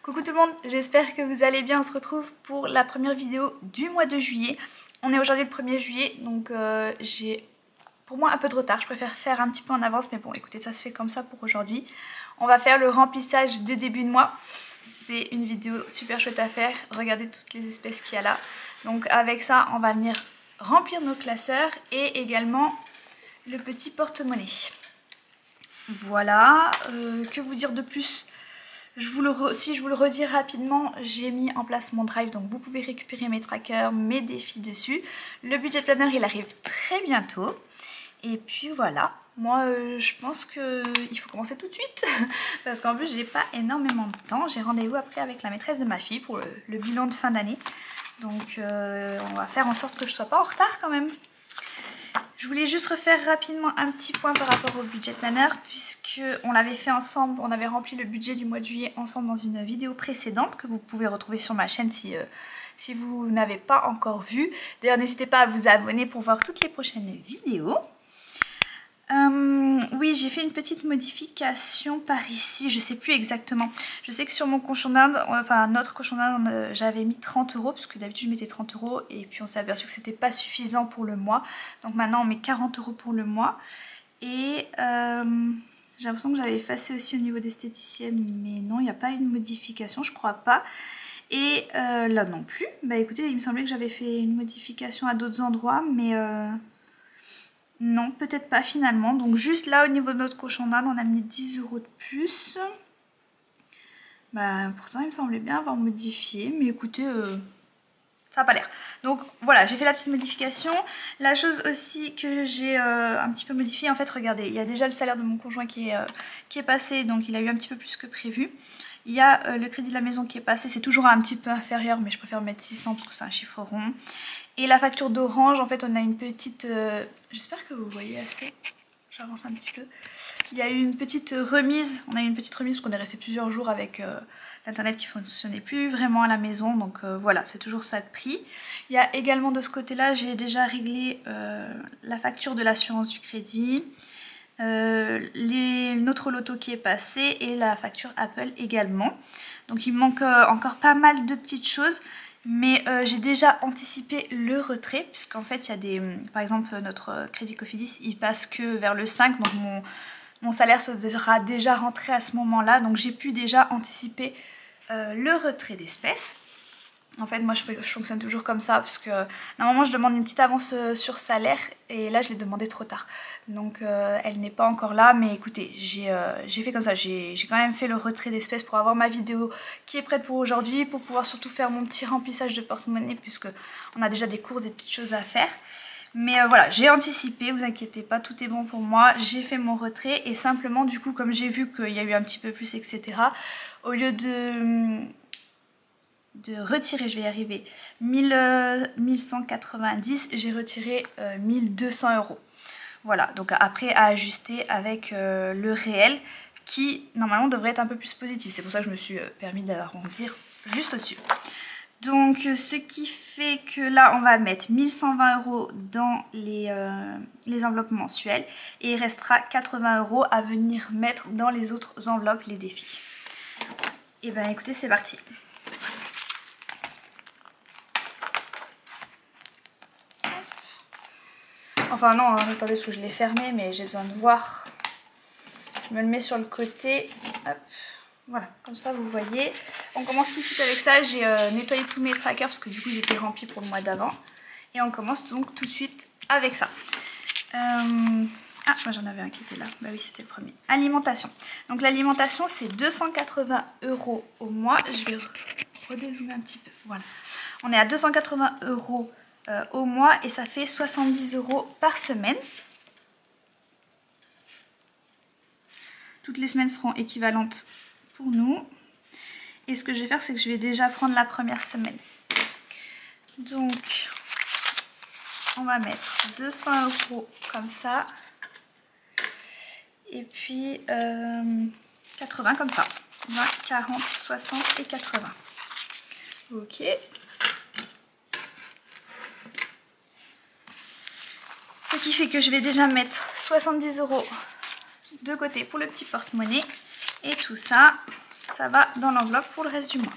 Coucou tout le monde, j'espère que vous allez bien. On se retrouve pour la première vidéo du mois de juillet. On est aujourd'hui le 1er juillet, donc j'ai pour moi un peu de retard. Je préfère faire un petit peu en avance, mais bon écoutez, ça se fait comme ça pour aujourd'hui. On va faire le remplissage de début de mois. C'est une vidéo super chouette à faire. Regardez toutes les espèces qu'il y a là. Donc avec ça, on va venir remplir nos classeurs et également le petit porte-monnaie. Voilà, que vous dire de plus? Si je vous le redis rapidement, j'ai mis en place mon drive, donc vous pouvez récupérer mes trackers, mes défis dessus. Le budget planner il arrive très bientôt. Et puis voilà, moi je pense qu'il faut commencer tout de suite parce qu'en plus j'ai pas énormément de temps. J'ai rendez-vous après avec la maîtresse de ma fille pour le bilan de fin d'année. Donc on va faire en sorte que je sois pas en retard quand même. Je voulais juste refaire rapidement un petit point par rapport au budget planner puisque on l'avait fait ensemble, on avait rempli le budget du mois de juillet ensemble dans une vidéo précédente que vous pouvez retrouver sur ma chaîne si vous n'avez pas encore vu. D'ailleurs n'hésitez pas à vous abonner pour voir toutes les prochaines vidéos. Oui, j'ai fait une petite modification par ici, je sais plus exactement. Je sais que sur mon cochon d'Inde, enfin notre cochon d'Inde, j'avais mis 30 € parce que d'habitude je mettais 30 € et puis on s'est aperçu que c'était pas suffisant pour le mois. Donc maintenant on met 40 € pour le mois. Et j'ai l'impression que j'avais effacé aussi au niveau d'esthéticienne, mais non, il n'y a pas eu de modification, je crois pas. Et là non plus. Bah écoutez, il me semblait que j'avais fait une modification à d'autres endroits, mais non, peut-être pas finalement. Donc juste là au niveau de notre cochon d'Inde, on a mis 10 € de plus. Bah pourtant il me semblait bien avoir modifié, mais écoutez, ça n'a pas l'air. Donc voilà, j'ai fait la petite modification. La chose aussi que j'ai un petit peu modifié, en fait regardez, il y a déjà le salaire de mon conjoint qui est passé, donc il a eu un petit peu plus que prévu. Il y a le crédit de la maison qui est passé, c'est toujours un petit peu inférieur, mais je préfère mettre 600 parce que c'est un chiffre rond. Et la facture d'Orange, en fait on a une petite... j'espère que vous voyez assez, j'avance un petit peu. Il y a eu une petite remise, on a eu une petite remise parce qu'on est resté plusieurs jours avec l'internet qui ne fonctionnait plus vraiment à la maison. Donc voilà, c'est toujours ça de prix. Il y a également de ce côté-là, j'ai déjà réglé la facture de l'assurance du crédit. Notre loto qui est passé et la facture Apple également. Donc il me manque encore pas mal de petites choses, mais j'ai déjà anticipé le retrait puisqu'en fait il y a des, par exemple notre crédit Cofidis il passe que vers le 5, donc mon salaire sera déjà rentré à ce moment là, donc j'ai pu déjà anticiper le retrait d'espèces. En fait moi je fonctionne toujours comme ça parce que normalement je demande une petite avance sur salaire et là je l'ai demandé trop tard. Donc elle n'est pas encore là, mais écoutez, j'ai fait comme ça, j'ai quand même fait le retrait d'espèces pour avoir ma vidéo qui est prête pour aujourd'hui, pour pouvoir surtout faire mon petit remplissage de porte-monnaie puisque on a déjà des courses, des petites choses à faire. Mais voilà, j'ai anticipé, vous inquiétez pas, tout est bon pour moi, j'ai fait mon retrait et simplement du coup comme j'ai vu qu'il y a eu un petit peu plus etc, au lieu de retirer, je vais y arriver, 1190, j'ai retiré 1200 €. Voilà, donc après à ajuster avec le réel qui normalement devrait être un peu plus positif. C'est pour ça que je me suis permis d'arrondir juste au-dessus. Donc ce qui fait que là on va mettre 1120 € dans les enveloppes mensuelles et il restera 80 € à venir mettre dans les autres enveloppes, les défis. Et ben écoutez, c'est parti. Enfin non, attendez, parce que je l'ai fermé, mais j'ai besoin de voir. Je me le mets sur le côté. Hop. Voilà, comme ça vous voyez. On commence tout de suite avec ça. J'ai nettoyé tous mes trackers parce que du coup ils étaient remplis pour le mois d'avant. Et on commence donc tout de suite avec ça. Ah, moi j'en avais un qui était là. Bah oui, c'était le premier. Alimentation. Donc l'alimentation c'est 280 € au mois. Je vais redézoomer un petit peu. Voilà. On est à 280 € au mois et ça fait 70 € par semaine. Toutes les semaines seront équivalentes pour nous. Et ce que je vais faire, c'est que je vais déjà prendre la première semaine. Donc, on va mettre 200 € comme ça. Et puis 80 comme ça. 20, 40, 60 et 80. Ok. Ce qui fait que je vais déjà mettre 70 € de côté pour le petit porte-monnaie. Et tout ça, ça va dans l'enveloppe pour le reste du mois.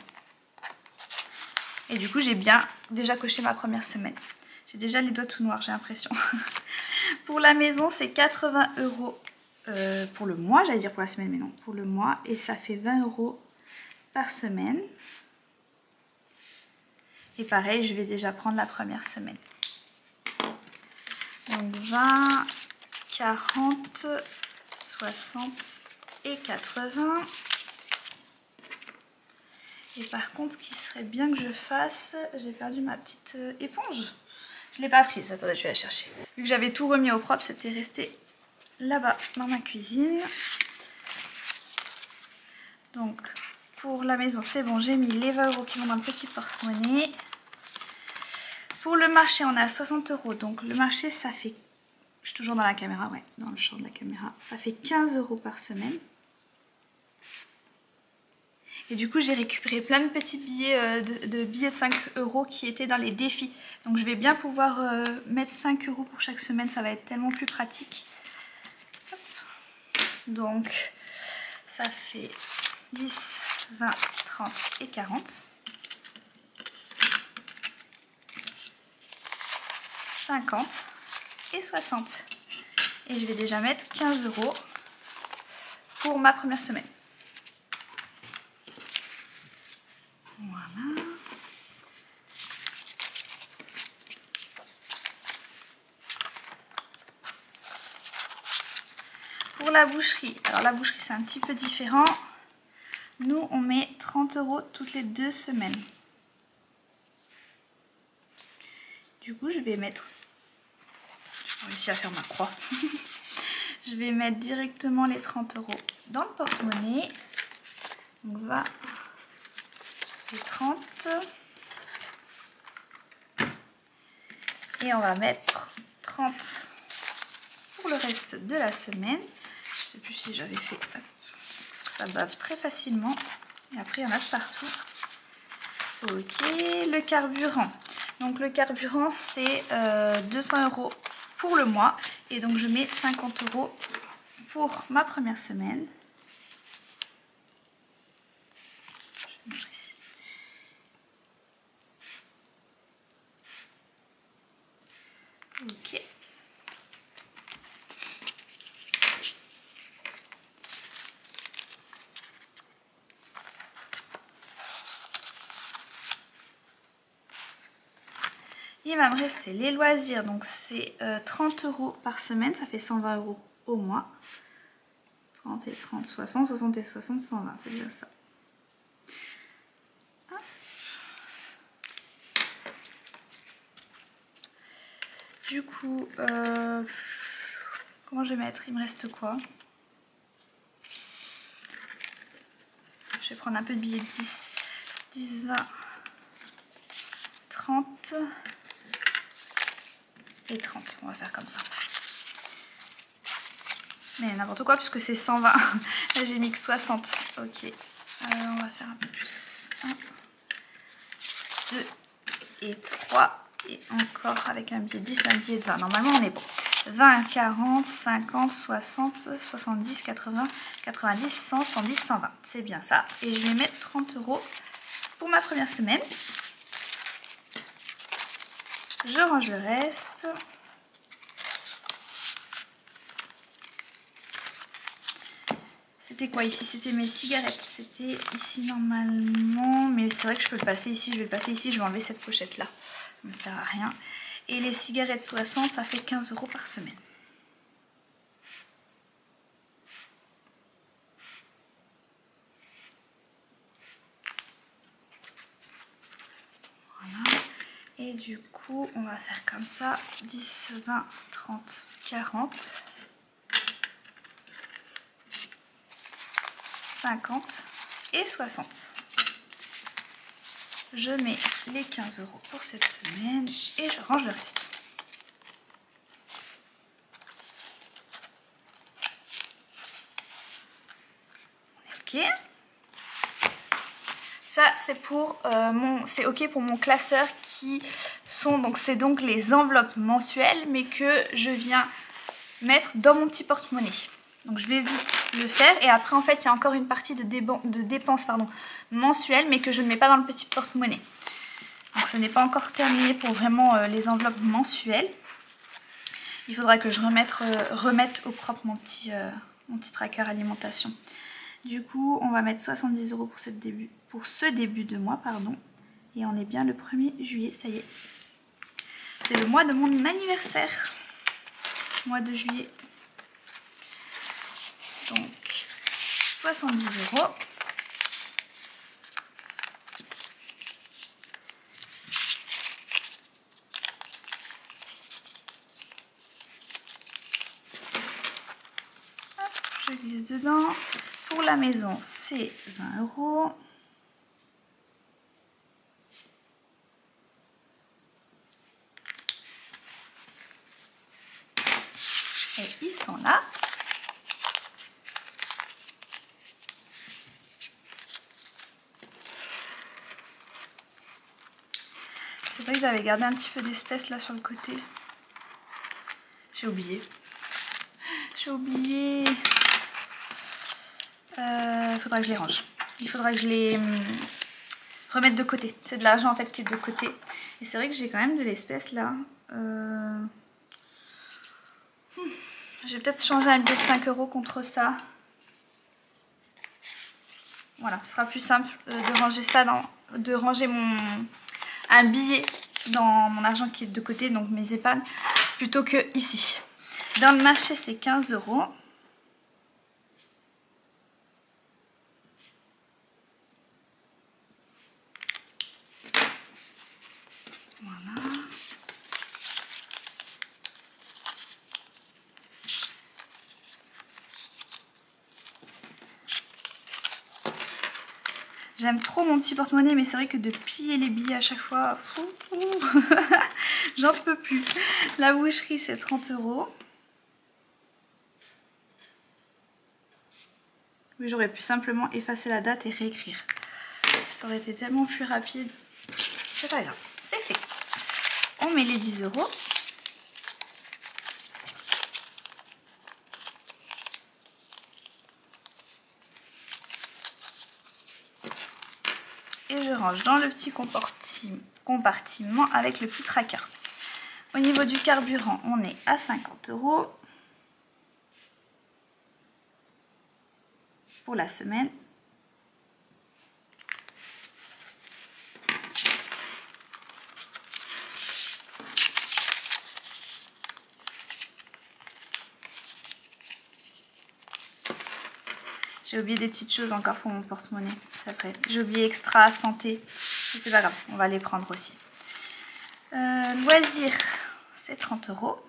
Et du coup, j'ai bien déjà coché ma première semaine. J'ai déjà les doigts tout noirs, j'ai l'impression. Pour la maison, c'est 80 € pour le mois. J'allais dire pour la semaine, mais non, pour le mois. Et ça fait 20 € par semaine. Et pareil, je vais déjà prendre la première semaine. Donc 20, 40, 60 et 80. Et par contre, ce qui serait bien que je fasse, j'ai perdu ma petite éponge. Je ne l'ai pas prise, attendez, je vais la chercher. Vu que j'avais tout remis au propre, c'était resté là-bas dans ma cuisine. Donc pour la maison, c'est bon, j'ai mis les 20 € qui vont dans le petit porte-monnaie. Pour le marché, on est à 60 €. Donc le marché, ça fait... Je suis toujours dans la caméra, ouais, dans le champ de la caméra. Ça fait 15 € par semaine. Et du coup, j'ai récupéré plein de petits billets de billets de 5 € qui étaient dans les défis. Donc je vais bien pouvoir mettre 5 € pour chaque semaine, ça va être tellement plus pratique. Hop. Donc ça fait 10, 20, 30 et 40. 50 et 60. Et je vais déjà mettre 15 € pour ma première semaine. Voilà. Pour la boucherie, alors la boucherie c'est un petit peu différent. Nous on met 30 € toutes les 2 semaines. Du coup je vais mettre... J'ai réussi à faire ma croix. Je vais mettre directement les 30 € dans le porte-monnaie. Donc va les 30. Et on va mettre 30 pour le reste de la semaine. Je sais plus si j'avais fait... Parce que ça bave très facilement. Et après il y en a de partout. Ok, le carburant. Donc le carburant c'est 200 € pour le mois. Et donc je mets 50 € pour ma première semaine. Je vais mettre ici. Ok. Il va me rester les loisirs, donc c'est 30 € par semaine, ça fait 120 € au mois. 30 et 30, 60, 60 et 60, 120, c'est bien ça. Hop. Du coup, comment je vais mettre? Il me reste quoi? Je vais prendre un peu de billets de 10, 10, 20, 30 et 30. On va faire comme ça. Mais n'importe quoi puisque c'est 120. Là j'ai mis que 60. Ok. On va faire un peu plus. 1, 2 et 3. Et encore avec un billet de 10, un billet de 20. Normalement on est bon. 20, 40, 50, 60, 70, 80, 90, 100, 110, 120. C'est bien ça. Et je vais mettre 30 € pour ma première semaine. Je range le reste. C'était quoi ici? C'était mes cigarettes. C'était ici normalement. Mais c'est vrai que je peux le passer ici. Je vais le passer ici. Je vais enlever cette pochette là. Ça ne me sert à rien. Et les cigarettes 60, ça fait 15 € par semaine. Voilà. Et du coup, on va faire comme ça. 10, 20, 30, 40. 50 et 60. Je mets les 15 € pour cette semaine et je range le reste. Ok. Ça c'est pour c'est ok pour mon classeur qui sont donc c'est donc les enveloppes mensuelles mais que je viens mettre dans mon petit porte-monnaie. Donc je vais vite le faire. Et après en fait il y a encore une partie de dépenses mensuelles, mais que je ne mets pas dans le petit porte-monnaie. Donc ce n'est pas encore terminé pour vraiment les enveloppes mensuelles. Il faudra que je remette au propre mon petit tracker alimentation. Du coup on va mettre 70 € pour ce début de mois, pardon. Et on est bien le 1er juillet, ça y est. C'est le mois de mon anniversaire. Mois de juillet. Donc 70 €. Je glisse dedans. Pour la maison, c'est 20 €. Et ils sont là. C'est vrai que j'avais gardé un petit peu d'espèces là sur le côté. J'ai oublié. J'ai oublié. Faudra que je les range. Il faudra que je les remette de côté. C'est de l'argent en fait qui est de côté. Et c'est vrai que j'ai quand même de l'espèce là. Je vais peut-être changer un billet de 5 € contre ça. Voilà, ce sera plus simple de ranger ça de ranger un billet dans mon argent qui est de côté, donc mes épargnes, plutôt que ici. Dans le marché, c'est 15 €. Voilà. J'aime trop mon petit porte-monnaie, mais c'est vrai que de plier les billets à chaque fois, j'en peux plus. La boucherie, c'est 30 €. Oui, j'aurais pu simplement effacer la date et réécrire. Ça aurait été tellement plus rapide. C'est pas grave, c'est fait. On met les 10 €. Et je range dans le petit compartiment avec le petit tracker. Au niveau du carburant, on est à 50 € pour la semaine. J'ai oublié des petites choses encore pour mon porte-monnaie. J'ai oublié extra, santé. C'est pas grave, on va les prendre aussi. Loisirs, c'est 30 €.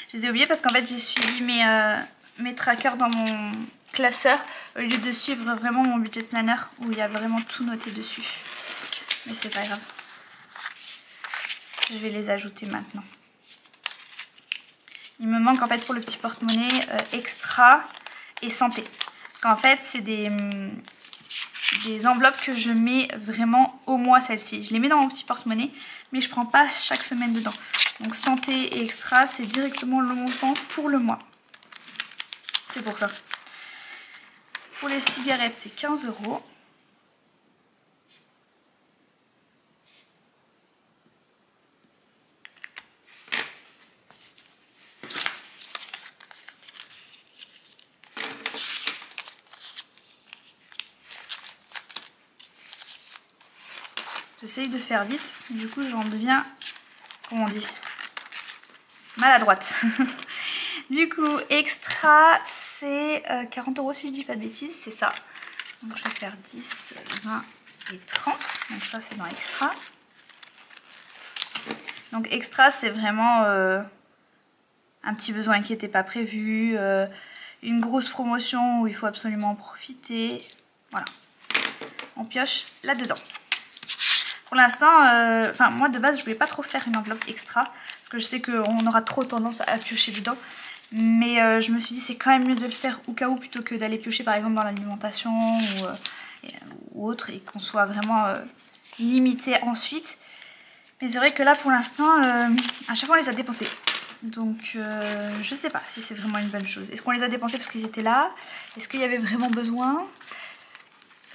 Je les ai oubliés parce qu'en fait j'ai suivi mes trackers dans mon classeur au lieu de suivre vraiment mon budget planner où il y a vraiment tout noté dessus. Mais c'est pas grave. Je vais les ajouter maintenant. Il me manque en fait pour le petit porte-monnaie extra et santé. Parce qu'en fait c'est des enveloppes que je mets vraiment au mois, celles-ci. Je les mets dans mon petit porte-monnaie, mais je prends pas chaque semaine dedans. Donc santé et extra, c'est directement le montant pour le mois. C'est pour ça. Pour les cigarettes, c'est 15 €. J'essaye de faire vite, du coup j'en deviens, comment on dit, maladroite. Du coup, extra, c'est 40 € si je dis pas de bêtises, c'est ça. Donc je vais faire 10, 20 et 30. Donc ça c'est dans extra. Donc extra, c'est vraiment un petit besoin qui n'était pas prévu, une grosse promotion où il faut absolument en profiter. Voilà, on pioche là-dedans. Pour l'instant, moi de base je voulais pas trop faire une enveloppe extra parce que je sais qu'on aura trop tendance à piocher dedans. Mais je me suis dit c'est quand même mieux de le faire au cas où plutôt que d'aller piocher par exemple dans l'alimentation ou autre et qu'on soit vraiment limité ensuite. Mais c'est vrai que là pour l'instant, à chaque fois on les a dépensés. Donc je sais pas si c'est vraiment une bonne chose. Est-ce qu'on les a dépensés parce qu'ils étaient là? Est-ce qu'il y avait vraiment besoin?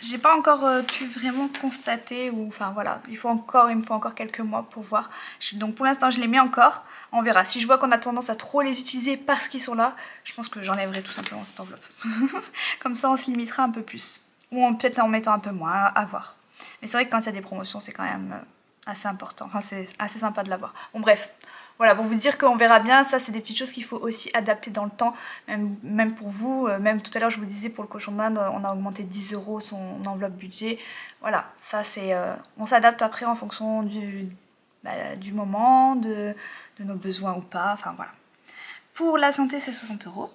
J'ai pas encore pu vraiment constater, ou enfin voilà, il me faut encore quelques mois pour voir. Donc pour l'instant je les mets encore, on verra. Si je vois qu'on a tendance à trop les utiliser parce qu'ils sont là, je pense que j'enlèverai tout simplement cette enveloppe. Comme ça on se limitera un peu plus. Ou peut-être en mettant un peu moins, à voir. Mais c'est vrai que quand il y a des promotions c'est quand même assez important, enfin c'est assez sympa de l'avoir. Bon bref. Voilà, pour vous dire qu'on verra bien, ça c'est des petites choses qu'il faut aussi adapter dans le temps, même pour vous. Même tout à l'heure je vous disais pour le cochon d'Inde, on a augmenté 10 € son enveloppe budget. Voilà, ça c'est... on s'adapte après en fonction du moment, de nos besoins ou pas, enfin voilà. Pour la santé c'est 60 €.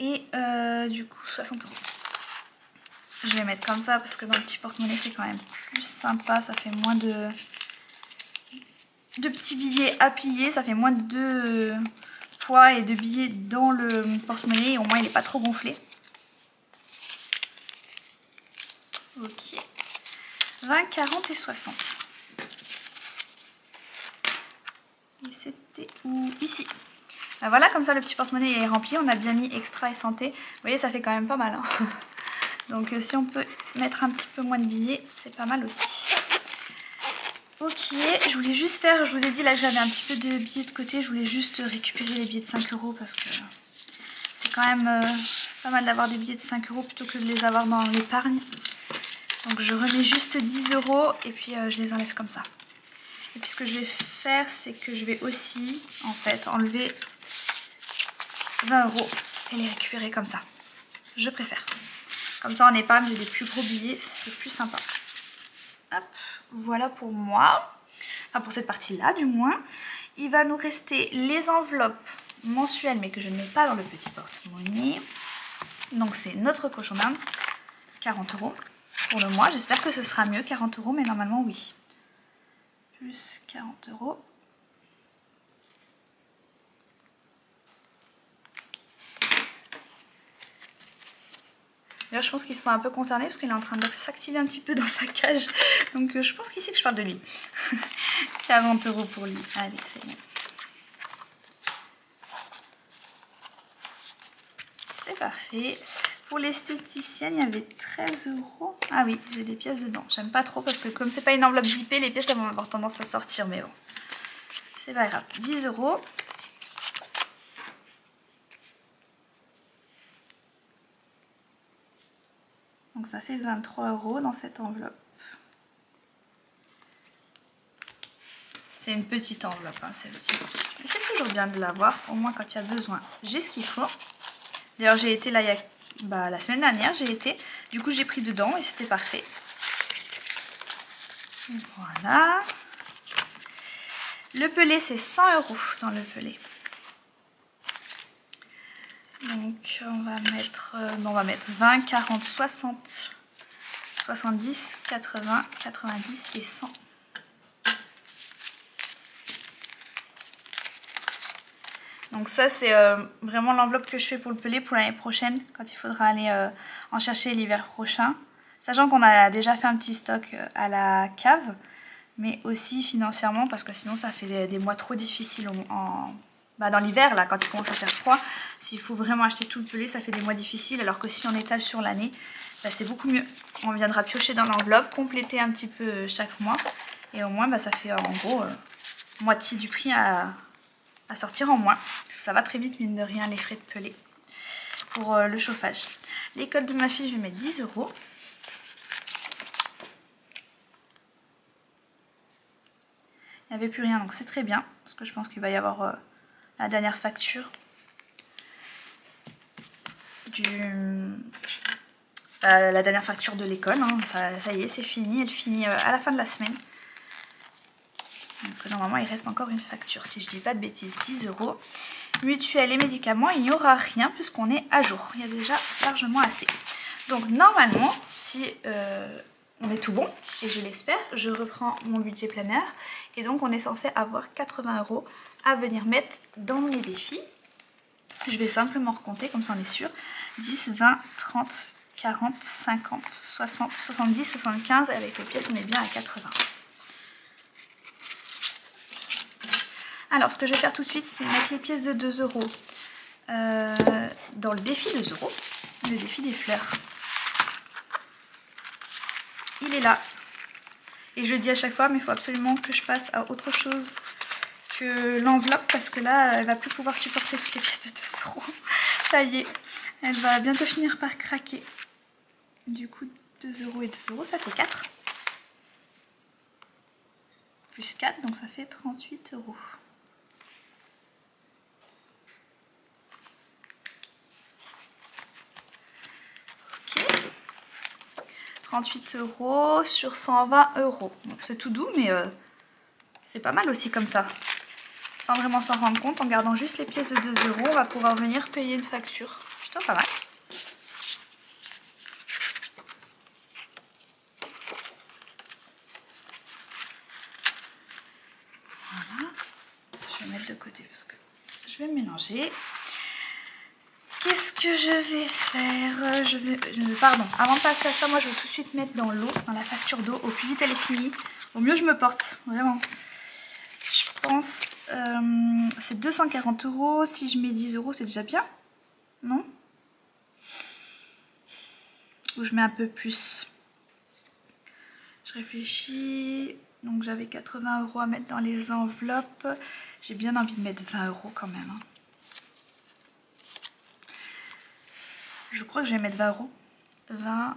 Et du coup 60 €. Je vais mettre comme ça parce que dans le petit porte-monnaie c'est quand même plus sympa, ça fait moins de petits billets à plier, ça fait moins de poids et de billets dans le porte-monnaie, au moins il n'est pas trop gonflé. Ok. 20, 40 et 60. Et c'était où? Ici. Ben voilà, comme ça le petit porte-monnaie est rempli, on a bien mis extra et santé. Vous voyez, ça fait quand même pas mal. Hein. Donc si on peut mettre un petit peu moins de billets, c'est pas mal aussi. Ok, je voulais juste faire, je vous ai dit là que j'avais un petit peu de billets de côté, je voulais juste récupérer les billets de 5 € parce que c'est quand même pas mal d'avoir des billets de 5 € plutôt que de les avoir dans l'épargne. Donc je remets juste 10 € et puis je les enlève comme ça. Et puis ce que je vais faire, c'est que je vais aussi en fait enlever 20 € et les récupérer comme ça. Je préfère. Comme ça en épargne, j'ai des plus gros billets, c'est plus sympa. Hop, voilà pour moi. Enfin pour cette partie-là du moins. Il va nous rester les enveloppes mensuelles mais que je ne mets pas dans le petit porte-monnaie. Donc c'est notre cochon d'Inde. 40 € pour le mois. J'espère que ce sera mieux, 40 € mais normalement oui. Plus 40 €. D'ailleurs, je pense qu'ils sont un peu concernés parce qu'il est en train de s'activer un petit peu dans sa cage. Donc, je pense qu'il sait que je parle de lui. 40 € pour lui. Allez, c'est bon. C'est parfait. Pour l'esthéticienne, il y avait 13 €. Ah oui, j'ai des pièces dedans. J'aime pas trop parce que comme c'est pas une enveloppe zippée, les pièces elles vont avoir tendance à sortir. Mais bon, c'est pas grave. 10 €. Donc ça fait 23 € dans cette enveloppe. C'est une petite enveloppe, hein, celle-ci. Mais c'est toujours bien de l'avoir, au moins quand il y a besoin. J'ai ce qu'il faut. D'ailleurs j'ai été là il y a, la semaine dernière, j'ai été. Du coup j'ai pris dedans et c'était parfait. Voilà. Le pelé c'est 100 € dans le pelé. Donc on va mettre 20, 40, 60, 70, 80, 90 et 100. Donc ça c'est vraiment l'enveloppe que je fais pour le pelé pour l'année prochaine, quand il faudra aller en chercher l'hiver prochain. Sachant qu'on a déjà fait un petit stock à la cave, mais aussi financièrement parce que sinon ça fait des mois trop difficiles dans l'hiver, là, quand il commence à faire froid. S'il faut vraiment acheter tout le pelé, ça fait des mois difficiles, alors que si on étale sur l'année, c'est beaucoup mieux. On viendra piocher dans l'enveloppe, compléter un petit peu chaque mois, et au moins ça fait en gros moitié du prix à sortir en moins. Ça va très vite, mine de rien, les frais de pelé pour le chauffage. L'école de ma fille, je vais mettre 10 €. Il n'y avait plus rien, donc c'est très bien, parce que je pense qu'il va y avoir la dernière facture la dernière facture de l'école. Hein. Ça y est, c'est fini, elle finit à la fin de la semaine. Donc normalement il reste encore une facture, si je dis pas de bêtises. 10 €. Mutuelle et médicaments, il n'y aura rien puisqu'on est à jour. Il y a déjà largement assez. Donc normalement, si on est tout bon, et je l'espère, je reprends mon budget planaire. Et donc on est censé avoir 80 € à venir mettre dans les défis. Je vais simplement recompter, comme ça on est sûr. 10, 20, 30, 40, 50, 60, 70, 75. Avec les pièces, on est bien à 80. Alors, ce que je vais faire tout de suite, c'est mettre les pièces de 2 € dans le défi 2 €, le défi des fleurs. Il est là. Et je le dis à chaque fois, mais il faut absolument que je passe à autre chose que l'enveloppe, parce que là, elle va plus pouvoir supporter toutes les pièces de 2 €. Ça y est, elle va bientôt finir par craquer. Du coup, 2 € et 2 €, ça fait 4. Plus 4, donc ça fait 38 €. Ok. 38 € sur 120 €. C'est tout doux, mais c'est pas mal aussi comme ça. Sans vraiment s'en rendre compte, en gardant juste les pièces de 2 €, on va pouvoir venir payer une facture. Plutôt pas mal. Voilà. Je vais mettre de côté parce que je vais mélanger. Qu'est-ce que je vais faire? Pardon, avant de passer à ça, moi je veux tout de suite mettre dans l'eau, dans la facture d'eau. Au plus vite elle est finie, au mieux je me porte, vraiment. Je pense c'est 240 €. Si je mets 10 €, c'est déjà bien, non? Ou je mets un peu plus? Je réfléchis. Donc j'avais 80 € à mettre dans les enveloppes. J'ai bien envie de mettre 20 € quand même. Je crois que je vais mettre 20 €. 20.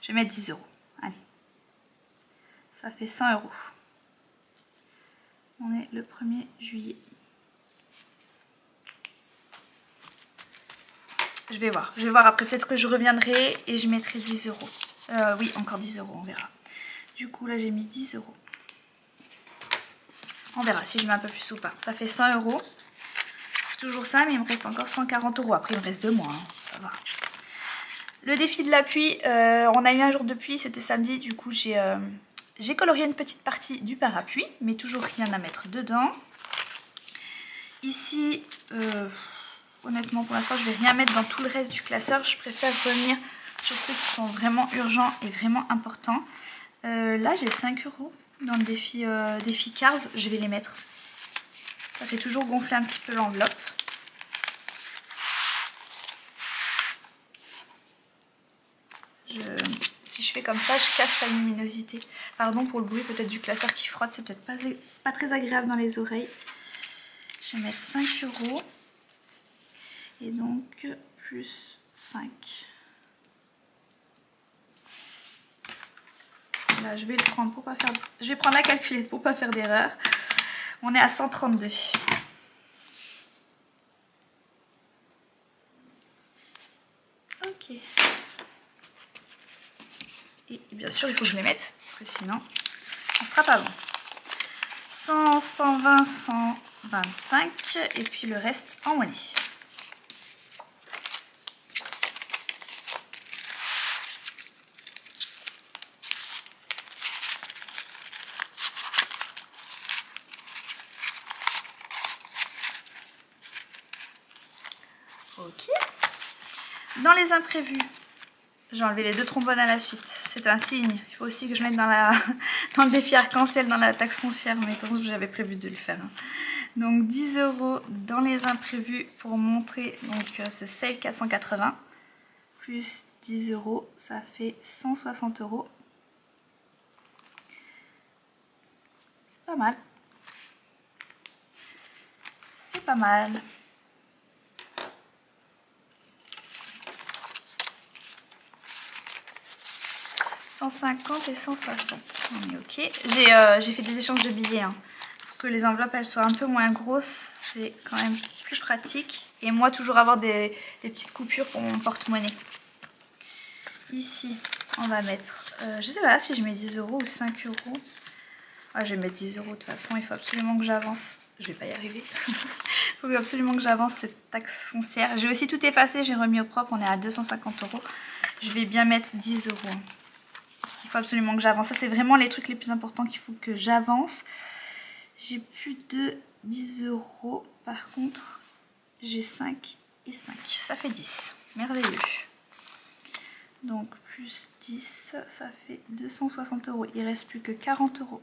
Je vais mettre 10 €. Allez. Ça fait 100 €. On est le 1er juillet. Je vais voir. Je vais voir après. Peut-être que je reviendrai et je mettrai 10 €. Oui, encore 10 €. On verra. Du coup, là, j'ai mis 10 €. On verra si je mets un peu plus ou pas. Ça fait 100 €. C'est toujours ça, mais il me reste encore 140 €. Après, il me reste 2 mois. Hein. Ça va. Le défi de la pluie. On a eu un jour de pluie. C'était samedi. Du coup, j'ai colorié une petite partie du parapluie. Mais toujours rien à mettre dedans. Ici, honnêtement, pour l'instant, je vais rien mettre dans tout le reste du classeur. Je préfère revenir sur ceux qui sont vraiment urgents et vraiment importants. Là, j'ai 5 € dans le défi Cars. Je vais les mettre. Ça fait toujours gonfler un petit peu l'enveloppe. Si je fais comme ça, je cache la luminosité. Pardon pour le bruit peut-être du classeur qui frotte. C'est peut-être pas très agréable dans les oreilles. Je vais mettre 5 €. Et donc, plus 5. Là, je vais le prendre pour pas faire... Je vais prendre la calculette pour pas faire d'erreur. On est à 132. Ok. Et bien sûr, il faut que je les mette, parce que sinon, on sera pas bon. 100, 120, 125, et puis le reste en monnaie. Ok. Dans les imprévus, j'ai enlevé les 2 trombones à la suite. C'est un signe. Il faut aussi que je mette dans le défi arc-en-ciel, dans la taxe foncière. Mais de toute façon, j'avais prévu de le faire. Donc 10 € dans les imprévus pour montrer donc, ce save 480. Plus 10 €, ça fait 160 €. C'est pas mal. C'est pas mal. « 150 et 160. On est ok. J'ai fait des échanges de billets. Hein. Pour que les enveloppes elles soient un peu moins grosses. C'est quand même plus pratique. Et moi, toujours avoir des petites coupures pour mon porte-monnaie. Ici, on va mettre... je sais pas si je mets 10 € ou 5 €. Ah, je vais mettre 10 € de toute façon. Il faut absolument que j'avance. Je vais pas y arriver. Il faut absolument que j'avance cette taxe foncière. J'ai aussi tout effacé. J'ai remis au propre. On est à 250 €. Je vais bien mettre 10 €. Il faut absolument que j'avance. Ça, c'est vraiment les trucs les plus importants qu'il faut que j'avance. J'ai plus de 10 €. Par contre, j'ai 5 et 5. Ça fait 10. Merveilleux. Donc plus 10, ça fait 260 €. Il reste plus que 40 €.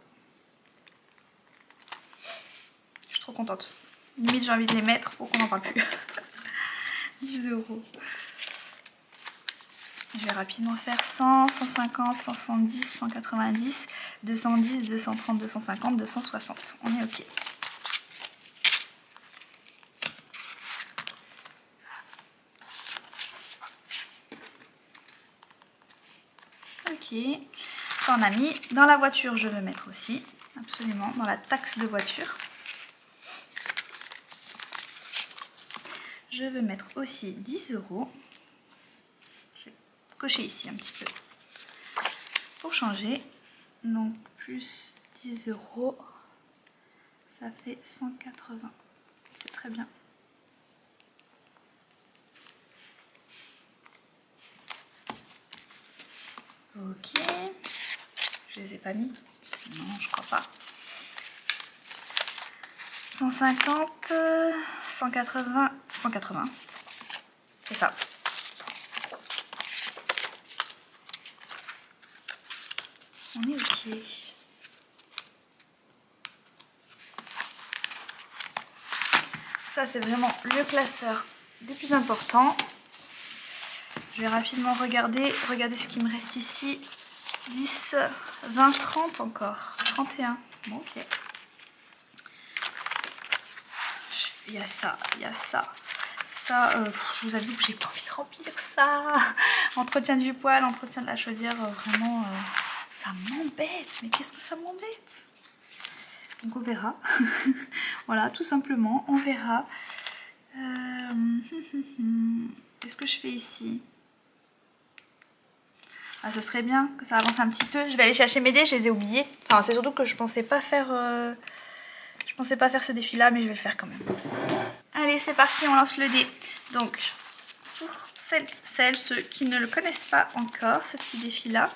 Je suis trop contente. Limite, j'ai envie de les mettre pour qu'on n'en parle plus. 10 €. Je vais rapidement faire 100, 150, 170, 190, 210, 230, 250, 260. On est OK. Ok, ça on a mis. Dans la voiture, je veux mettre aussi, absolument, dans la taxe de voiture. Je veux mettre aussi 10 €. Je vais cocher ici un petit peu pour changer. Donc plus 10 €, ça fait 180. C'est très bien. Ok, je les ai pas mis. Non, je crois pas. 150, 180, 180. C'est ça. On est ok. Ça, c'est vraiment le classeur des plus importants. Je vais rapidement regarder ce qui me reste ici. 10, 20, 30 encore. 31. Bon, ok. Il y a ça, il y a ça. Ça, je vous avoue que j'ai pas envie de remplir ça. Entretien du poêle, entretien de la chaudière, vraiment, ça m'embête. Mais qu'est-ce que ça m'embête? Donc on verra. Voilà, tout simplement, on verra. Qu'est-ce que je fais ici? Ah, ce serait bien que ça avance un petit peu. Je vais aller chercher mes dés, je les ai oubliés. Enfin, c'est surtout que je pensais pas faire ce défi-là, mais je vais le faire quand même. Allez, c'est parti, on lance le dé. Donc, pour ceux qui ne le connaissent pas encore, ce petit défi-là,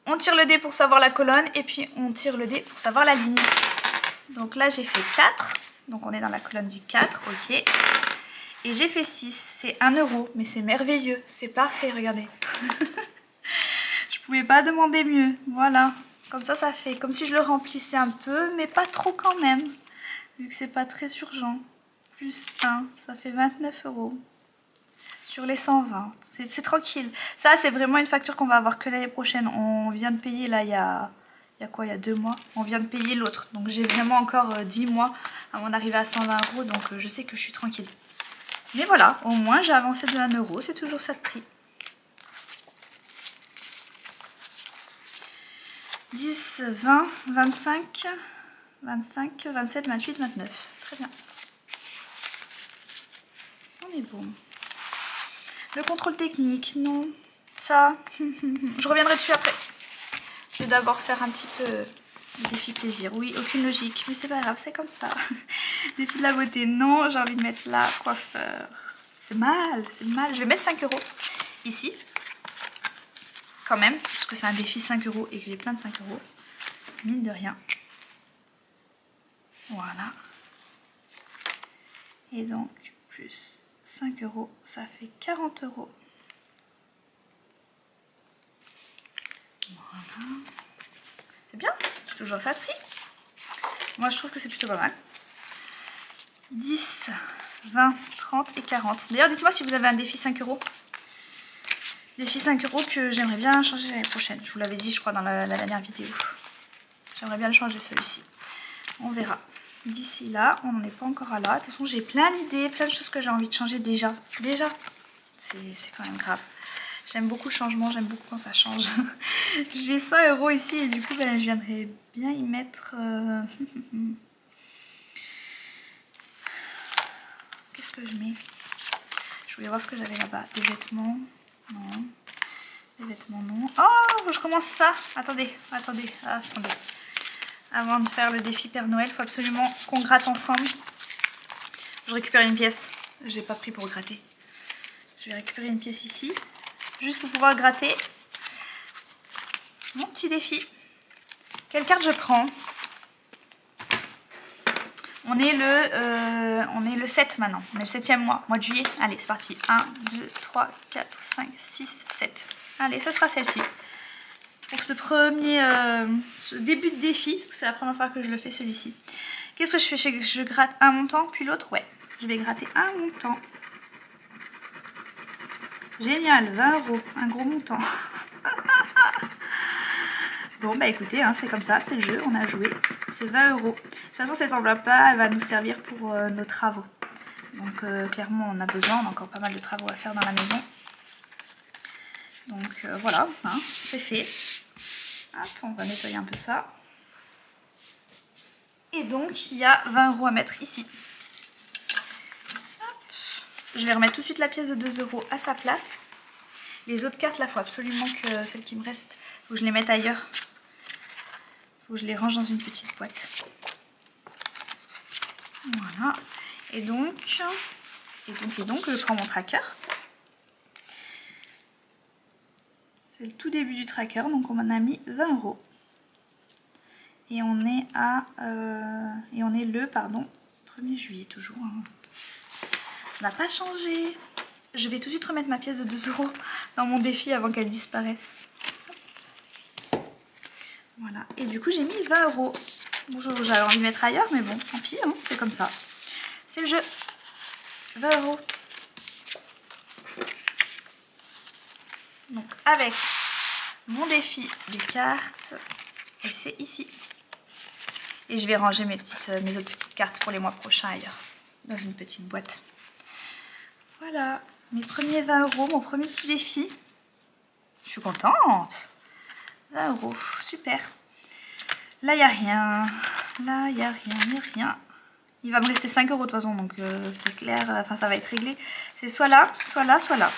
on tire le dé pour savoir la colonne et puis on tire le dé pour savoir la ligne. Donc là, j'ai fait 4. Donc on est dans la colonne du 4, ok. Et j'ai fait 6, c'est 1 €, mais c'est merveilleux, c'est parfait, regardez. Je pouvais pas demander mieux, voilà. Comme ça fait comme si je le remplissais un peu, mais pas trop quand même, vu que c'est pas très urgent. Plus 1, ça fait 29 € sur les 120, c'est tranquille. Ça, c'est vraiment une facture qu'on va avoir que l'année prochaine. On vient de payer, là, il y a quoi, il y a 2 mois, on vient de payer l'autre. Donc j'ai vraiment encore 10 mois avant d'arriver à 120 €, donc je sais que je suis tranquille. Mais voilà, au moins j'ai avancé de 1 €, c'est toujours ça de prix. 10, 20, 25, 25, 27, 28, 29. Très bien. On est bon. Le contrôle technique, non. Ça, je reviendrai dessus après. Je vais d'abord faire un petit peu le défi plaisir. Oui, aucune logique, mais c'est pas grave, c'est comme ça. Défi de la beauté, non, j'ai envie de mettre la coiffeur. C'est mal, c'est mal. Je vais mettre 5 € ici. Quand même, parce que c'est un défi 5 € et que j'ai plein de 5 €. Mine de rien. Voilà. Et donc, plus 5 €, ça fait 40 €. Voilà. C'est bien, c'est toujours ça de prix. Moi, je trouve que c'est plutôt pas mal. 10, 20, 30 et 40. D'ailleurs, dites-moi si vous avez un défi 5 €. Défi 5 € que j'aimerais bien changer l'année prochaine. Je vous l'avais dit, je crois, dans la dernière vidéo. J'aimerais bien le changer, celui-ci. On verra. D'ici là, on n'en est pas encore à là. De toute façon, j'ai plein d'idées, plein de choses que j'ai envie de changer déjà. C'est quand même grave. J'aime beaucoup le changement, j'aime beaucoup quand ça change. J'ai 100 € ici et du coup, ben, je viendrais bien y mettre... Qu'est-ce que je mets? Je voulais voir ce que j'avais là-bas. Des vêtements. Non. Des vêtements, non. Oh, je commence ça. Attendez. Avant de faire le défi Père Noël, il faut absolument qu'on gratte ensemble. Je récupère une pièce. J'ai pas pris pour gratter. Je vais récupérer une pièce ici. Juste pour pouvoir gratter mon petit défi. Quelle carte je prends? On est le 7 maintenant, on est le 7e mois de juillet. Allez, c'est parti. 1, 2, 3, 4, 5, 6, 7. Allez, ça sera celle-ci. Pour ce début de défi, parce que c'est la première fois que je le fais celui-ci. Qu'est-ce que je fais? Je gratte un montant, puis l'autre? Ouais, je vais gratter un montant. Génial, 20 €, un gros montant. Bon, bah écoutez, hein, c'est comme ça, c'est le jeu, on a joué. C'est 20 €. De toute façon, cette enveloppe-là, elle va nous servir pour nos travaux. Donc, clairement, on a besoin, on a encore pas mal de travaux à faire dans la maison. Donc, voilà, hein, c'est fait. Hop, on va nettoyer un peu ça. Et donc, il y a 20 € à mettre ici. Hop. Je vais remettre tout de suite la pièce de 2 € à sa place. Les autres cartes, là, il faut absolument que celles qui me restent, il faut que je les mette ailleurs. Il faut que je les range dans une petite boîte. Voilà. Et donc, je prends mon tracker. C'est le tout début du tracker, donc on m'en a mis 20 €. Et on est le 1er juillet toujours. Hein. On n'a pas changé. Je vais tout de suite remettre ma pièce de 2 € dans mon défi avant qu'elle disparaisse. Voilà. Et du coup, j'ai mis 20 €. Bon, j'avais envie de mettre ailleurs, mais bon, tant pis, hein, c'est comme ça. C'est le jeu. 20 €. Donc, avec mon défi des cartes, et c'est ici. Et je vais ranger mes autres petites cartes pour les mois prochains ailleurs, dans une petite boîte. Voilà, mes premiers 20 €, mon premier petit défi. Je suis contente. 20 €, super. Là, il n'y a rien. Là, il n'y a rien, il n'y a rien. Il va me rester 5 € de toute façon, donc c'est clair, enfin ça va être réglé. C'est soit là, soit là, soit là.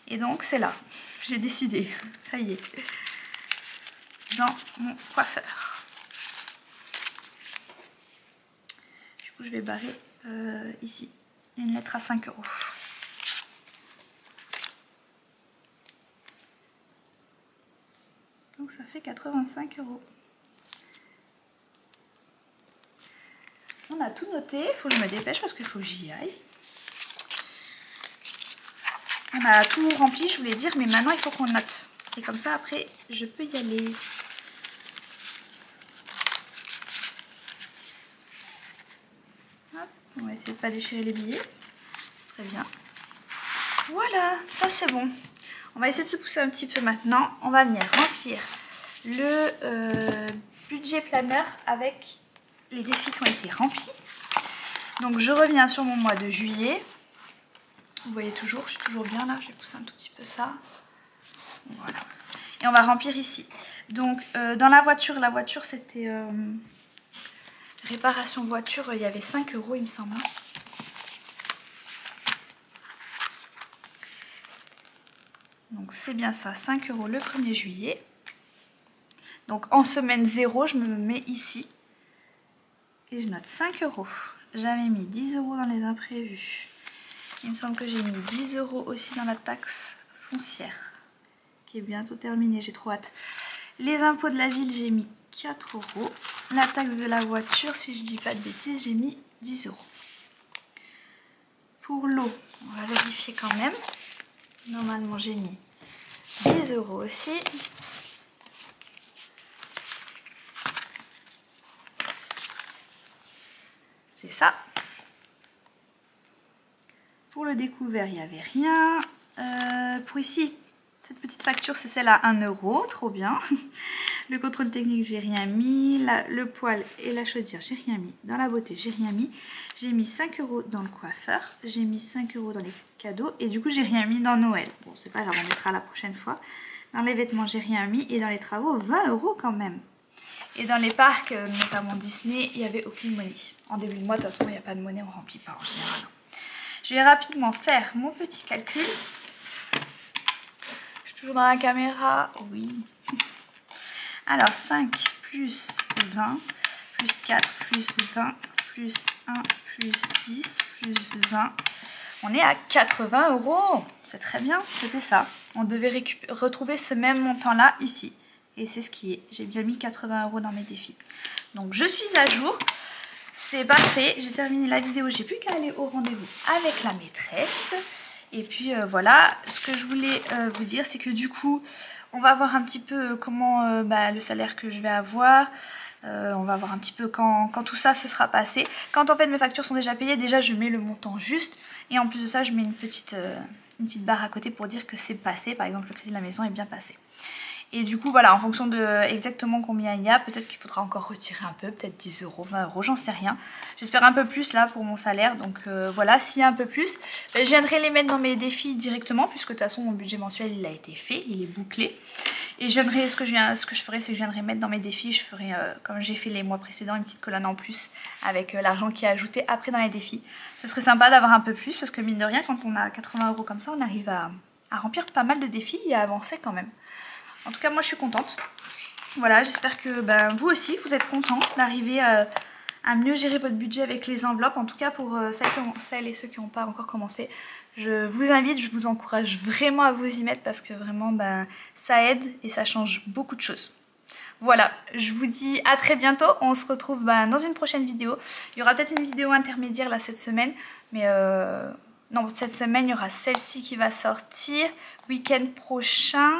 Et donc, c'est là. J'ai décidé, ça y est. Dans mon coiffeur. Du coup, je vais barrer ici une lettre à 5 €. Donc ça fait 85 €. On a tout noté, il faut que je me dépêche parce qu'il faut que j'y aille. On a tout rempli, je voulais dire, mais maintenant il faut qu'on note. Et comme ça, après, je peux y aller. Hop, on va essayer de ne pas déchirer les billets. Ce serait bien. Voilà, ça c'est bon. On va essayer de se pousser un petit peu maintenant. On va venir remplir le budget planeur avec les défis qui ont été remplis. Donc je reviens sur mon mois de juillet. Vous voyez toujours, je suis toujours bien là. Je vais pousser un tout petit peu ça. Voilà. Et on va remplir ici. Donc dans la voiture c'était réparation voiture, il y avait 5 € il me semble. Donc c'est bien ça, 5 € le 1er juillet. Donc en semaine 0, je me mets ici. Et je note 5 €. J'avais mis 10 € dans les imprévus. Il me semble que j'ai mis 10 € aussi dans la taxe foncière. Qui est bientôt terminée, j'ai trop hâte. Les impôts de la ville, j'ai mis 4 €. La taxe de la voiture, si je dis pas de bêtises, j'ai mis 10 €. Pour l'eau, on va vérifier quand même. Normalement, j'ai mis 10 € aussi. C'est ça. Pour le découvert, il n'y avait rien. Pour ici, cette petite facture, c'est celle à 1 €. Trop bien. Le contrôle technique, j'ai rien mis. Le poêle et la chaudière, j'ai rien mis. Dans la beauté, j'ai rien mis. J'ai mis 5 € dans le coiffeur. J'ai mis 5 € dans les cadeaux. Et du coup, j'ai rien mis dans Noël. Bon, c'est pas grave, on mettra la prochaine fois. Dans les vêtements, j'ai rien mis. Et dans les travaux, 20 € quand même. Et dans les parcs, notamment Disney, il n'y avait aucune monnaie. En début de mois, de toute façon, il n'y a pas de monnaie, on ne remplit pas en général. Je vais rapidement faire mon petit calcul. Je suis toujours dans la caméra. Oui. Alors, 5 plus 20, plus 4, plus 20, plus 1, plus 10, plus 20. On est à 80 €. C'est très bien, c'était ça. On devait retrouver ce même montant-là ici. Et c'est ce qui est. J'ai bien mis 80 € dans mes défis. Donc je suis à jour. C'est parfait, j'ai terminé la vidéo, j'ai plus qu'à aller au rendez-vous avec la maîtresse. Et puis voilà, ce que je voulais vous dire, c'est que du coup, on va voir un petit peu comment le salaire que je vais avoir. On va voir un petit peu quand tout ça se sera passé. Quand en fait mes factures sont déjà payées, déjà je mets le montant juste. Et en plus de ça, je mets une petite barre à côté pour dire que c'est passé. Par exemple, le crédit de la maison est bien passé. Et du coup, voilà, en fonction de exactement combien il y a, peut-être qu'il faudra encore retirer un peu, peut-être 10 euros, 20 euros, j'en sais rien. J'espère un peu plus là pour mon salaire, donc voilà, s'il y a un peu plus, je viendrai les mettre dans mes défis directement, puisque de toute façon mon budget mensuel il a été fait, il est bouclé. Et ce que je ferai, c'est que je viendrai mettre dans mes défis, je ferai, comme j'ai fait les mois précédents, une petite colonne en plus avec l'argent qui est ajouté après dans les défis. Ce serait sympa d'avoir un peu plus, parce que mine de rien, quand on a 80 euros comme ça, on arrive à remplir pas mal de défis et à avancer quand même. En tout cas, moi je suis contente. Voilà, j'espère que vous aussi, vous êtes contents d'arriver à mieux gérer votre budget avec les enveloppes. En tout cas, pour celles et ceux qui n'ont pas encore commencé, je vous invite, je vous encourage vraiment à vous y mettre parce que vraiment, ça aide et ça change beaucoup de choses. Voilà, je vous dis à très bientôt. On se retrouve dans une prochaine vidéo. Il y aura peut-être une vidéo intermédiaire là cette semaine, mais non, cette semaine, il y aura celle-ci qui va sortir. Week-end prochain...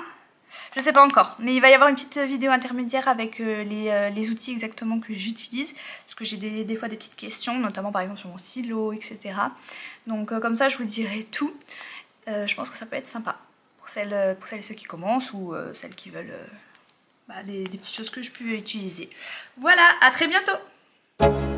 Je sais pas encore, mais il va y avoir une petite vidéo intermédiaire avec les outils exactement que j'utilise. Parce que j'ai des fois des petites questions, notamment par exemple sur mon stylo, etc. Donc comme ça je vous dirai tout. Je pense que ça peut être sympa pour celles et ceux qui commencent ou celles qui veulent des petites choses que je peux utiliser. Voilà, à très bientôt!